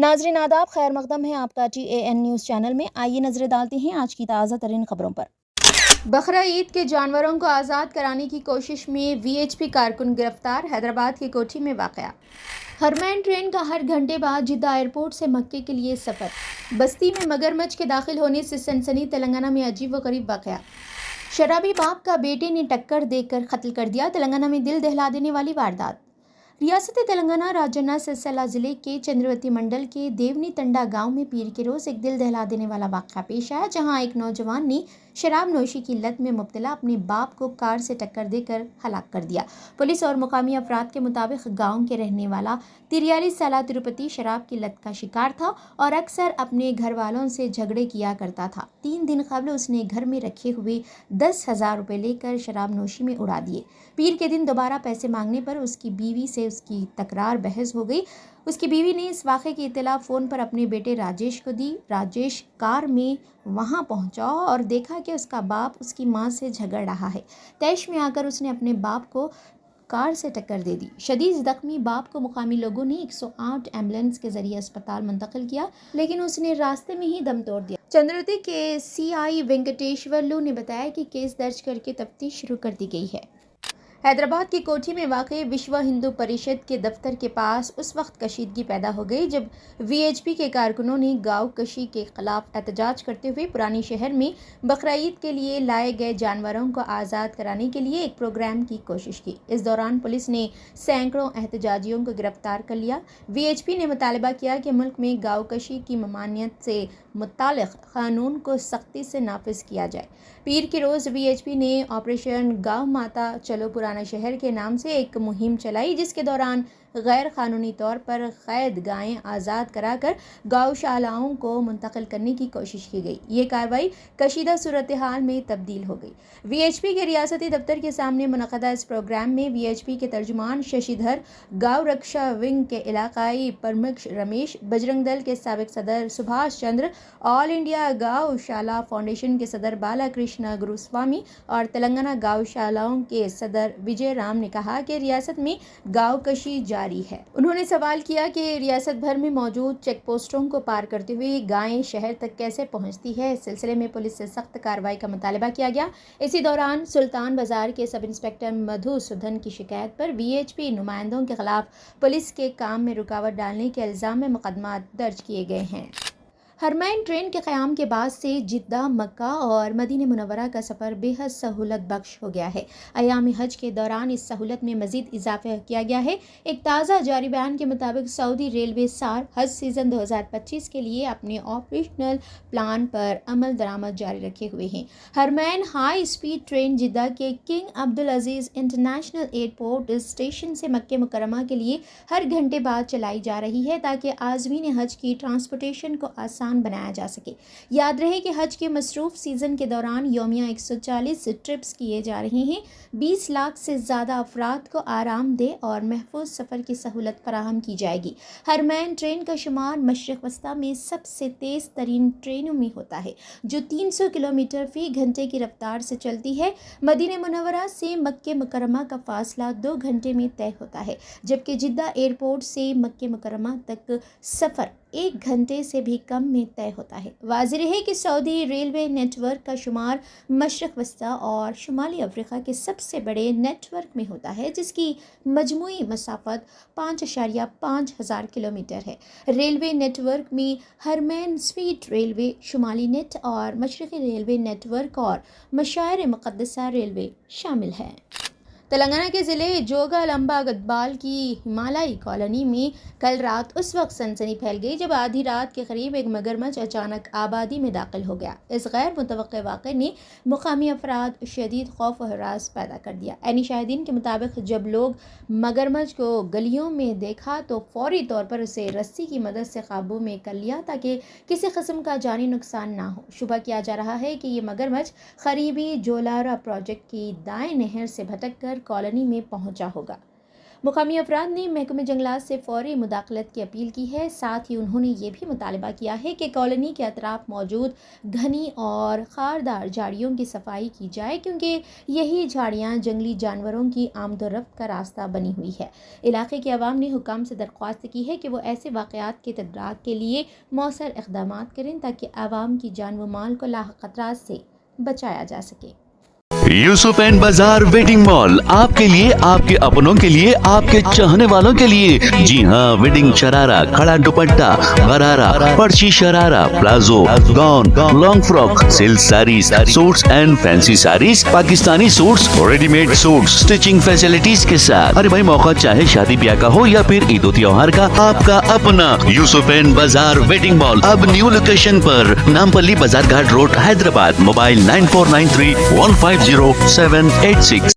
नाजरीन आदाब, खैर मकदम है आपका TAN न्यूज़ चैनल में। आइए नजरें डालते हैं आज की ताज़ा तरीन खबरों पर। बकरा ईद के जानवरों को आज़ाद कराने की कोशिश में VHP कारकुन गिरफ्तार। हैदराबाद की कोठी में वाक़या। हरमैन ट्रेन का हर घंटे बाद जिद्दा एयरपोर्ट से मक्के के लिए सफ़र। बस्ती में मगरमच्छ के दाखिल होने से सनसनी। तेलंगाना में अजीब व गरीब वाक़या। शराबी बाप का बेटे ने टक्कर देकर कत्ल कर दिया। तेलंगाना में दिल दहला देने वाली वारदात। रियासत तेलंगाना राजन्ना सिरसिल्ला जिले के चंद्रवती मंडल के देवनी तंडा गांव में पीर के रोज एक दिल दहला देने वाला वाक़या पेश आया, जहां एक नौजवान ने शराब नोशी की लत में मुब्तला अपने बाप को कार से टक्कर देकर हलाक कर दिया। पुलिस और मुकामी अफराद के मुताबिक गांव के रहने वाला 43 साला तिरुपति शराब की लत का शिकार था और अक्सर अपने घर वालों से झगड़े किया करता था। 3 दिन कबल उसने घर में रखे हुए 10,000 रुपये लेकर शराब नोशी में उड़ा दिए। पीर के दिन दोबारा पैसे मांगने पर उसकी बीवी से उसकी तकरार बहस हो गई। उसकी बीवी ने इस वाक़े की इत्तला फ़ोन पर अपने बेटे राजेश को दी। राजेश कार में वहां पहुंचा और देखा कि उसका बाप उसकी मां से झगड़ रहा है। तैश में आकर उसने अपने बाप को कार से टक्कर दे दी। शदीद जख्मी बाप को मुकामी लोगों ने 108 एम्बुलेंस के जरिए अस्पताल मुंतकिल किया, लेकिन उसने रास्ते में ही दम तोड़ दिया। चंद्रवती के CI वेंकटेश्वरलू ने बताया कि केस दर्ज करके तफ्तीश शुरू कर दी गई है। हैदराबाद की कोठी में वाक़ विश्व हिंदू परिषद के दफ्तर के पास उस वक्त कशीदगी पैदा हो गई जब VHP के कारकुनों ने गाँव कशी के खिलाफ एहतजाज करते हुए पुरानी शहर में बकरा ईद के लिए लाए गए जानवरों को आज़ाद कराने के लिए एक प्रोग्राम की कोशिश की। इस दौरान पुलिस ने सैकड़ों एहतजाजियों को गिरफ्तार कर लिया। VHP ने मुतालबा किया कि मुल्क में गाँव कशी की ममानियत से मुतालिक कानून को सख्ती से नाफिज किया जाए। पीर के रोज़ VHP ने ऑपरेशन गाँव माता चलो पुराना शहर के नाम से एक मुहिम चलाई, जिसके दौरान गैर कानूनी तौर पर कैद गायें आज़ाद कराकर गौशालाओं को मुंतकिल करने की कोशिश की गई। ये कार्रवाई कशीदा सूरत हाल में तब्दील हो गई। VHP के रियासती दफ्तर के सामने मुनक़दा इस प्रोग्राम में VHP के तर्जुमान शशिधर, गाँव रक्षा विंग के इलाकाई प्रमुख रमेश, बजरंग दल के साबिक सदर सुभाष चंद्र, ऑल इंडिया गौशाला फाउंडेशन के सदर बाला कृष्ण गुरुस्वामी और तेलंगाना गौशालाओं के सदर विजय राम ने कहा कि रियासत में गाँव कशी जारी है। उन्होंने सवाल किया कि रियासत भर में मौजूद चेक पोस्टों को पार करते हुए गायें शहर तक कैसे पहुंचती है। इस सिलसिले में पुलिस से सख्त कार्रवाई का मुतालबा किया गया। इसी दौरान सुल्तान बाजार के सब इंस्पेक्टर मधुसूदन की शिकायत पर VHP नुमाइंदों के खिलाफ पुलिस के काम में रुकावट डालने के इल्ज़ाम में मुकदमा दर्ज किए गए हैं। हरमैन ट्रेन के क़याम के बाद से जिद्दा, मक्का और मदीना मुनव्वरा का सफ़र बेहद सहूलत बख्श हो गया है। अयाम हज के दौरान इस सहूलत में मज़ीद इजाफा किया गया है। एक ताज़ा जारी बयान के मुताबिक सऊदी रेलवे सार हज सीज़न 2025 के लिए अपने ऑपरेशनल प्लान पर अमल दरामद जारी रखे हुए हैं। हरमैन हाई स्पीड ट्रेन जिद्दा के किंग अब्दुल अजीज़ इंटरनेशनल एयरपोर्ट स्टेशन से मक्के मुकर्रमा के लिए हर घंटे बाद चलाई जा रही है, ताकि आज़मीन हज की ट्रांसपोर्टेशन को आसान बनाया जा सके। याद रहे कि हज के मसरूफ सीजन के दौरान यौमिया 140 ट्रिप्स किए जा रहे हैं। 20 लाख से ज़्यादा अफराद को आरामदेह और महफूज सफ़र की सहूलत फराहम की जाएगी। हरमैन ट्रेन का शुमार मशरिक़ वस्ता में सबसे तेज़ तरीन ट्रेनों में होता है, जो 300 किलोमीटर फ़ी घंटे की रफ्तार से चलती है। मदीना मुनव्वरा से मक्के मुकर्रमा का फासला 2 घंटे में तय होता है, जबकि जिद्दा एयरपोर्ट से मक्के मुकर्रमा तक सफ़र 1 घंटे से भी कम में तय होता है। वाज़ेह है कि सऊदी रेलवे नेटवर्क का शुमार मशरिक़ वस्ता और शुमाली अफ्रीका के सबसे बड़े नेटवर्क में होता है, जिसकी मजमूई मसाफत 5.5 हज़ार किलोमीटर है। रेलवे नेटवर्क में हरमैन स्पीड रेलवे, शुमाली नेट और मशरिक़ी रेलवे नेटवर्क और मशायर मुक़द्दसा रेलवे शामिल हैं। तेलंगाना के ज़िले जोगालंबा गद्बाल की हिमालयी कॉलोनी में कल रात उस वक्त सनसनी फैल गई जब आधी रात के करीब एक मगरमच्छ अचानक आबादी में दाखिल हो गया। इस गैर मुतवक्के वाक़े ने मुकामी अफराद शदीद खौफ और हरास पैदा कर दिया। ऐनी शाहिदीन के मुताबिक जब लोग मगरमच्छ को गलियों में देखा तो फौरी तौर पर उसे रस्सी की मदद से काबू में कर लिया, ताकि किसी किस्म का जानी नुकसान ना हो। शुबा किया जा रहा है कि ये मगरमच्छ करीबी जोलारा प्रोजेक्ट की दाएं नहर से भटक कर कॉलोनी में पहुंचा होगा। مقامی افراد نے محکمہ جنگلات سے فوری مداخلت کی اپیل کی ہے. ساتھ ہی انہوں نے یہ بھی مطالبہ کیا ہے کہ کالونی کے اطراف موجود گھنی اور خاردار جھاڑیوں کی صفائی کی جائے کیونکہ یہی جھاڑیاں جنگلی جانوروں کی آمد و رفت کا راستہ بنی ہوئی ہے. علاقے کے عوام نے حکام سے درخواست کی ہے کہ وہ ایسے واقعات کے تدارک کے لیے مؤثر اقدامات کریں تاکہ عوام کی جان و مال کو لاحق خطرات سے بچایا جا سکے. یوسف اینڈ بازار ویڈنگ مال آپ کے لیے، آپ کے اپنوں کے لیے، آپ کے چاہنے والوں کے لیے. جی ہاں، ویڈنگ شرارہ، کھڑا دوپٹہ، غرارہ، پرچی sharara, palazzo, gown, long frock, silk saris, suits and fancy saris, Pakistani suits, ready made suits, stitching facilities کے ساتھ. ارے بھائی، موقع چاہے شادی بیاہ کا ہو یا پھر عید و تہوار کا، آپ کا اپنا یوسف اینڈ بازار ویڈنگ مال اب نیو لوکیشن پر، نامپلی بازار گھاٹ روڈ، حیدرآباد. موبائل 9493150786.